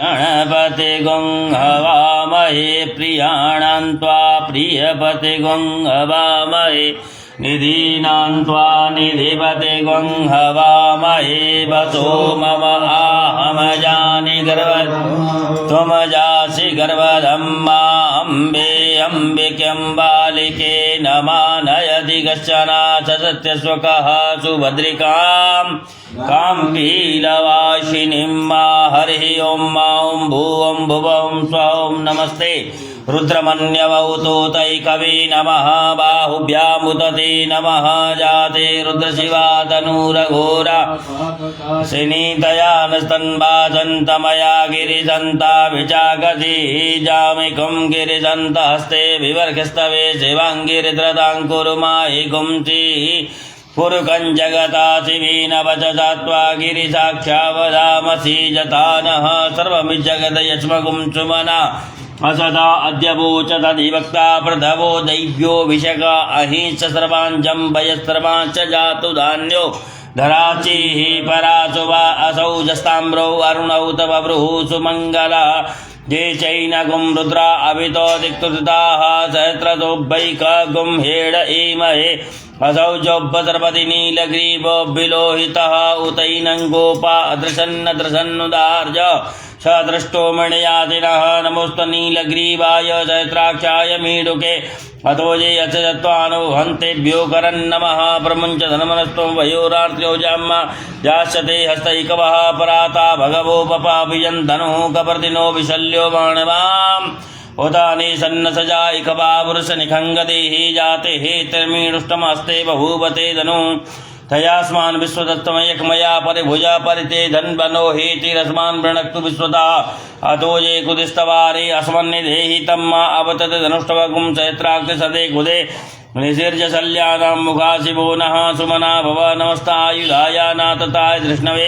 गणपति गुं हवामहे प्रियाणां त्वा प्रियपति गुं हवामहे निधीनां त्वा निधिपति गुं हवामहे वसो मम आहमजानि गर्व त्वं जासि गर्वधम्मा अम्बे अम्बिक्यम्बालिके नमानयति कश्चन सत्यस्वकः सुभद्रिकां काम्भीलवासिनीं मा हरिः ॐ ॐ भुवं भुवं स्वं नमस्ते रुद्रमन्यवौतोतैकवे नमः बाहुभ्यामुदते नमः जाते रुद्रशिवा तनूरघोरा श्रीनीतयानस्तन्वासन्तमया गिरिसन्ता विचाकसी जामिकुं गिरिसन्तहस्ते विवर्गस्तवे शिवाङ्गिरिद्रताङ्कुरुमाहि कुंसि पुरुकं जगता शिवेन वचसा त्वा गिरिसाक्षावदामसि जतानः सर्वमिज्जगत यस्मगुं सुमना असदा अद्य वोच तदिवक्ता प्रथवो दैव्यो विशक अहिंस सर्वाञ्जं वयस्सर्वाञ्च जातु धान्यो धराचिः परासु वा असौ जस्ताम्रौ अरुणौ तव बभ्रुः सुमङ्गला ये चैनगुं रुद्रा अभितो दिक्तुताः सहस्रतोऽभैकगुं हेड ईमहे असौ जोब्बसर्पति नीलग्रीवो विलोहितः उतैनं गोपा अदृशन्नदृशन्नुदार्ज स दृष्टो मणियातिनः नमोऽस्तु नीलग्रीवाय सहस्राक्षाय मीडुके अतो ये अचत्वानो हन्तेभ्यो करन् नमः प्रमुञ्च धनमनस्तो वयोरार्त्योजाम्मा यास्यते हस्तैकवः पराता भगवो पपाभियन् धनुः कपर्दिनो विशल्यो माणवाम् उदानी सन्नसजा इकवा पुरुष निखङ्गदेहि जाते हे तिर्मीणुष्टमस्ते बभूवते धनु तयास्मान् विश्वदत्तमयकमया परिभुजा परिते धन्वनो हेतिरस्मान् वृणक्तु विश्वता अतो ये कुदिस्तवारे अस्मन्निधेहि तम् अवतत धनुष्टवगुं सहस्राक्ष सदे कुदे निशीर्जशल्यानां मुखाशिवो नः सुमना भव नमस्तायुधाय नातताय धृष्णवे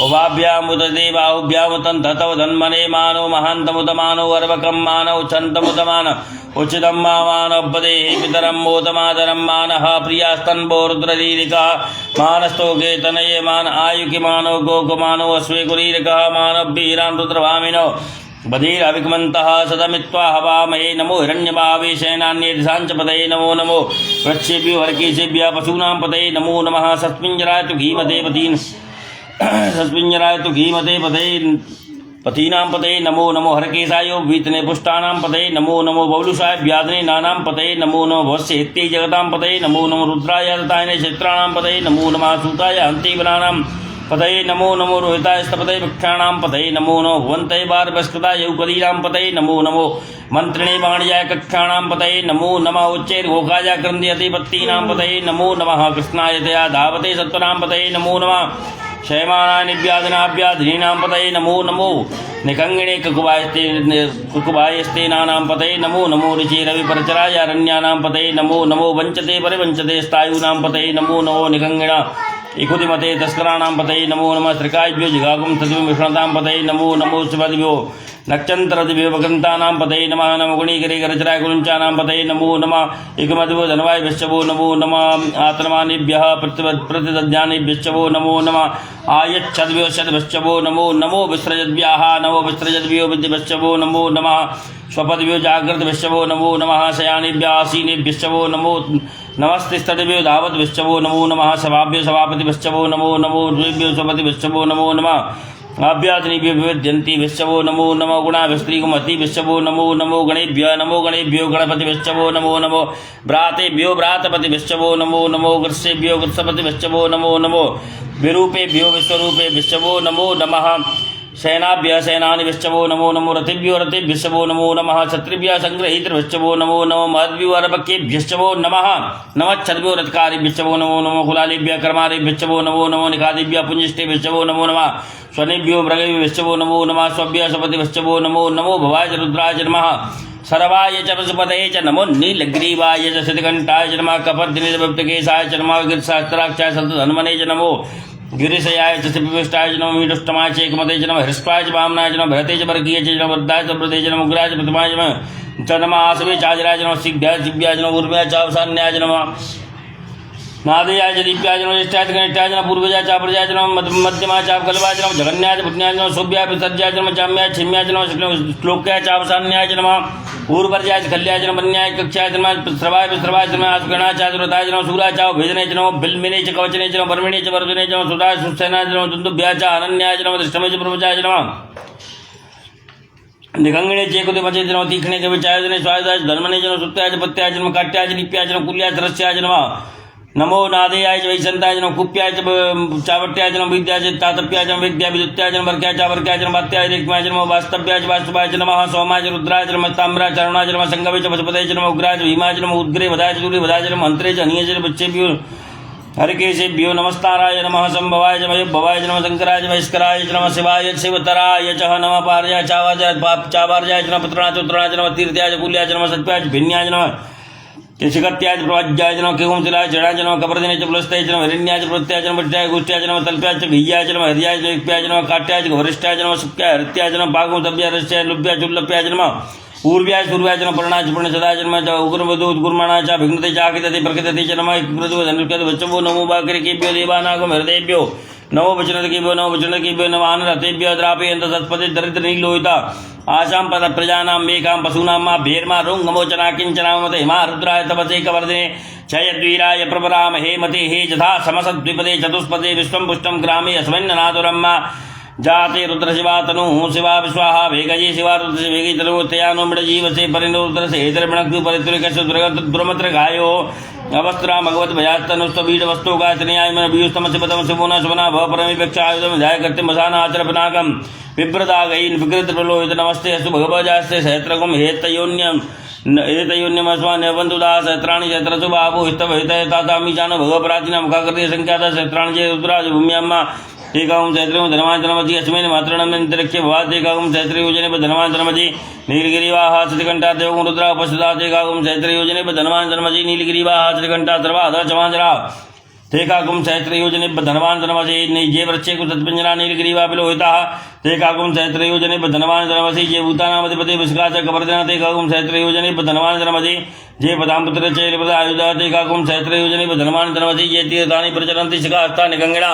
उभाभ्यामुदते बाहुभ्यामुतं ततौ धन्मने मानो महान्तमुतमानो अर्वकं मानौ छन्तमुतमान उचितं मानोपदेहि पितरं मोदमादरं मानः प्रियास्तन्वो रुद्रदीरिकः मानस्तोके तनये मान आयुकिमानो गोकुमानो अश्वे कुरीरकः मानभ्यीरां रुद्रभामिनो बधीरविक्मन्तः सदमित्वा हवामहे नमो हिरण्यभावे शयनान्येदिशाञ्च पतये नमो नमो वृक्षेभ्यो हरकेशेभ्यः पशूनां पतये नमो नमः सस्मिञ्जराय तु घीमते पतीन् सस्मिञ्जराय तु घीमते पतये पतीनां पतये नमो नमो हरकेशाय वीतने पुष्टानां पतये नमो नमो बौलुषाय व्याधने नानां पतये नमो नमो भवस्य हित्यै जगतां पतये नमो नमो रुद्राय रतायने क्षेत्राणां पतये नमो नमः सूताय हन्तिवनानां पतये नमो नमो रोहिताय स्तपतये वृक्षाणां पतये नमो नमो भुवन्तये वारपस्कृताय यौकदीनां पतये नमो नमो मन्त्रिणे वाणिजाय कक्षाणां पतये नमो नमः उच्चैर्घोषाय क्रन्दयते पत्तीनां पतये नमो नमः कृष्णाय तया धावते सत्वनां पतये नमो नमः क्षयमानाय निव्याधनाभ्याधीनां पतये नमो नमो निकङ्गिणे कुकुबायस्ते नानां पतये नमो नमो ऋचिरविपरचराय अरण्यानां पतये नमो नमो वञ्चते परिवञ्चते स्थायुनां पतये नमो नमो निकङ्गिणा इकुतिमते तस्कराणां पतये नमो नमः त्रिकायभ्यो जिगागुं तदिव विष्णतां पतये नमो नमो शिवदिभ्यो नक्षत्रदिभ्यो वक्रन्तानां पतये नमः नमो गुणीकरीकरचराय गुरुञ्चानां पतये नमो नमः इकमदिभ्यो धनवाय विश्वभो नमो नमः आत्मानेभ्यः प्रतिदध्यानेभ्यश्चवो नमो नमः आयच्छद्भ्यो षड्भ्यश्चवो नमो नमो विसृजद्भ्यः नमो विसृजद्भ्यो विद्यभ्यश्चवो नमो नमः स्वपद्भ्यो जागृतभ्यश्चवो नमो नमः शयानेभ्यः आसीनेभ्यश्चवो नमो नमस्तिस्तभ्यो धावद्भ्यश्चवो नमो नमः सभाभ्यो सभापतिभ्यश्चवो नमो नमो द्वेभ्यो स्वपतिभ्यश्चवो नमो नमः आभ्यादिनीभ्यो विविध्यन्तिभ्यश्चवो नमो नमो गुणाभिस्त्रीगुमतिभ्यश्चवो नमो नमो गणेभ्यो गणपतिभ्यश्चवो नमो नमो भ्रातेभ्यो भ्रातपतिभ्यश्चवो नमो नमो कृत्सेभ्यो कृत्सपतिभ्यश्चवो नमो नमो विरूपेभ्यो विश्वरूपेभ्यश्चवो नमो नमः सेनाभ्यः सेनानिभ्यश्चवो नमो नमो रथेभ्यो रथेभ्यश्चवो नमो नमः क्षत्रिभ्यः सङ्ग्रहीतृभ्यश्चवो नमो नमो महद्भ्यो अरपक्येभ्यश्चवो नमः नमच्छद्भ्यो रथकारिभ्यश्चवो नमो नमो कुलालेभ्यः कर्मारेभ्यश्चवो नमो नमो निखादिभ्यः पुञ्जिष्टेभ्यश्चवो नमो नमः स्वनेभ्यो मृगेभ्यश्चवो नमो नमः स्वभ्यः स्वपतिभ्यश्चवो नमो नमो भवाय च रुद्राय च नमः सर्वाय च पशुपतये च नमो नीलग्रीवाय च सिद्धकण्ठाय च नमः कपर्दिनीलविप्तकेशाय च नमः गिरिसहस्राक्षाय सन्तधन्मने च नमो गिरिशयाय च शिवविष्टाय च नमो मीडुष्टमाय च एकमते च नमः हृष्टाय च वामनाय च नमः भरते च वर्गीय च नमः वृद्धाय च वृद्धे च नमः उग्राय च प्रतिमाय च नमः आसवे चाजराय च नमः सिद्ध्याय च दिव्याय च नमः उर्व्याय च अवसान्याय च नमः नादयाय च दीप्याय नमः ज्येष्ठाय च कनिष्ठाय च नमः पूर्वजाय च अपरजाय च नमः मध्यमाय च कल्पाय च नमः जगन्याय च पुण्याय च नमः शोभ्याय विसर्ज्याय च नमः चाम्याय छिम्याय च नमः श्लोक्याय च अवसान्याय च नमः पूर्वर्याय च कल्याय च नमः अन्याय कक्षाय च नमः श्रवाय विश्रवाय च नमः आसुगणाय च आसुरताय च नमः सूराय च भेदने च नमः बिल्मिने च कवचने च नमः परमिणे च वर्धने च नमः सुताय सुसेनाय च नमः दुन्दुभ्याय च अनन्याय च नमः दृष्टमय च प्रभुजाय च नमः निगंगणे चेकुते पचे च नमः तीक्ष्णे च विचायजने स्वायदाय च धर्मने च नमः सुत्याय च पत्याय च नमः काट्याय च दीप्याय च नमः कुल्याय च रस्याय च नमः नमो नादेयाय च वैशंताय च नमः कुप्याय च चावट्याय च नमः विद्याय च तातप्याय च नमः विद्या विद्युत्याय च नमः वर्क्याय च वर्क्याय च नमः वात्याय रेक्माय च नमः वास्तव्याय च वास्तुवाय च नमः सोमाय च रुद्राय च नमः ताम्राय च अरुणाय च नमः संगवे च पशुपतये च नमः उग्राय च भीमाय च नमः उद्ग्रे वधाय च दूरे वधाय च नमः हन्त्रे च हनीय च बच्चेभ्यो हरिकेशेभ्यो नमस्ताराय नमः संभवाय च मयोभवाय च नमः शंकराय च महेश्वराय च नमः शिवाय च शिवतराय च नमः पार्याय चावार्याय च नमः पुत्राय च उत्तराय च नमः तीर्थ्याय च कुल्याय च नमः सत्याय च भिन्याय च नमः शिखत्याय च प्रवाज्याय च नमः केहुंशिलाय च जडाय च नमः कपर्दिने च पुलस्ताय च नमः हिरण्याय च प्रत्याय च नमः पट्याय गोष्ठ्याय च नमः तल्प्याय च घिय्याय च नमः हर्याय च विप्याय च नमः काट्याय च वरिष्ठाय च नमः सुप्याय हृत्याय च नमः पागुं सभ्याय रस्याय लुभ्याय चुल्लप्याय च नमः पूर्व्याय सूर्याय च नमः पर्णाय च पूर्णसदाय च नमः उग्रवधू उद्गुर्माणाय च भिग्नते च आकितते प्रकृतते च नमः मृदु धनुष्यते वचवो नमो वाक्रिकेभ्यो देवानागम हृदयेभ्यो नमो वचनकेभ्यो नमो वचनकेभ्यो नमः आनरतेभ्यो द्रापयन्त सत्पते दरिद्र नीलोहिता आशां पद प्रजानां मेकां पशूनां मा भेर्मा रोङ्गमोचना किञ्चनामते मा रुद्राय तपसे कवर्धने जयद्वीराय प्रवरामहे मते हे यथा समसद्विपदे चतुष्पदे विश्वं पुष्टं ग्रामे अस्मन्ननादुरम्मा जाते रुद्रशिवा तनुः शिवा विश्वाहा वेगये शिवा रुद्रस्य वेगे तनु तयानो मृडजीवसे परिणो रुद्रस्य हेतर्मणक्तु परितुलिकस्य दुर्मत्र गायो अवस्त्रा भगवत भयास्तनुस्तवीड वस्तु गायत्र्याय मन बीयुस्तमस्य पदम शिवोना शिवना भव परमेपेक्षा आयुधम ध्याय करते मसाना आचरपनाकम विप्रदागैन विकृत प्रलोहित नमस्ते अस्तु भगवजास्ते सहस्रकम हेतयोन्यम एतयोन्यमस्वान्यवन्तु सहस्राणि सहस्रसु बाहु हितव हितयतातामि जानो भगवपराधिना मुखाकृते संख्याता सहस्राणि च रुद्राज भूम्याम्मा एकागुं सहस्रं धनवान् धनमति अस्मिन् मातृणमन्तरिक्षे भवात् एकागुं सहस्रयोजने धनवान् धनमति नीलगिरिवाः सतिकण्ठा देवगुं रुद्रा उपस्थितात् एकागुं सहस्रयोजने धनवान् धनमति नीलगिरिवाः सतिकण्ठा सर्वाधा चमांजरा तेकागुं सहस्रयोजने धनवान् धनमति जे वृक्षे कुसत्पञ्जना नीलगिरिवा विलोहिताः तेकागुं सहस्रयोजने धनवान् धनमति जे भूतानामधिपति विष्का च कवर्धना तेकागुं सहस्रयोजने धनवान् धनमति जे पदाम्पुत्र चैलपद आयुधा तेकागुं सहस्रयोजने धनवान् धनमति ये तीर्थानि प्रचलन्ति शिखास्तानि गङ्गिणा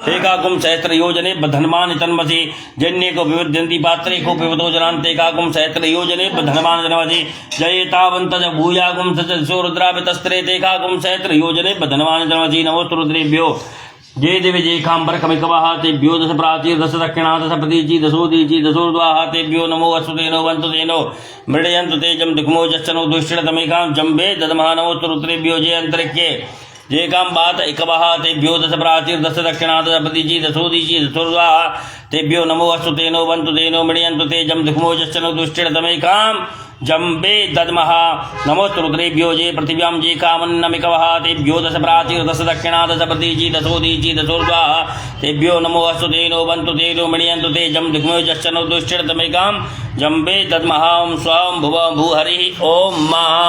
एकाकुं सहस्रयोजने धनवान् तन्मसि जन्येको विविध्यन्ति पात्रे को पिबतो जनान्तेकाकुं सहस्रयोजने धनवान् धनमसि जयेतावन्त च भूयागुं सो रुद्रापितस्त्रे तेकाकुं सहस्रयोजने धनवान् धनमसि नमोस्तु रुद्रेभ्यो जय देवी जयखाम्बर कमिकवाः तेभ्यो दश प्राचीर दश दक्षिणा दश प्रतीचि दशोदीचि दशोर्ध्वाः तेभ्यो नमो अस्तुतेनो वन्तु तेनो मृडयन्तु तेजं दुःखमो जश्चनो दुष्टिणतमेकां जम्बे ददमः नमोस्तु रुद्रेभ्यो जय अन्तरिक्षे जेकां बात एकवः तेभ्यो दश प्राचीर दश दक्षिणा दश प्रतीचि दशोदीचि दशोर्ध्वाः तेभ्यो नमो अस्तु तेनो वन्तु तेनो मृडयन्तु तेजं दुःखमो जश्चनो दुष्टिणतमेकां जम्बे दद्मः नमोस्तु रुद्रेभ्यो जे पृथिव्यां जे कामन्नमिकवः तेभ्यो दश प्राचीर दश दक्षिणा दश प्रतीचि दशोदीचि दशोर्ध्वाः तेभ्यो नमो अस्तु तेनो वन्तु तेनो मृडयन्तु तेजं दुःखमो जश्चनो दुष्टिणतमेकां जम्बे दद्मः ओं स्वां भुवं भूहरिः ओं महा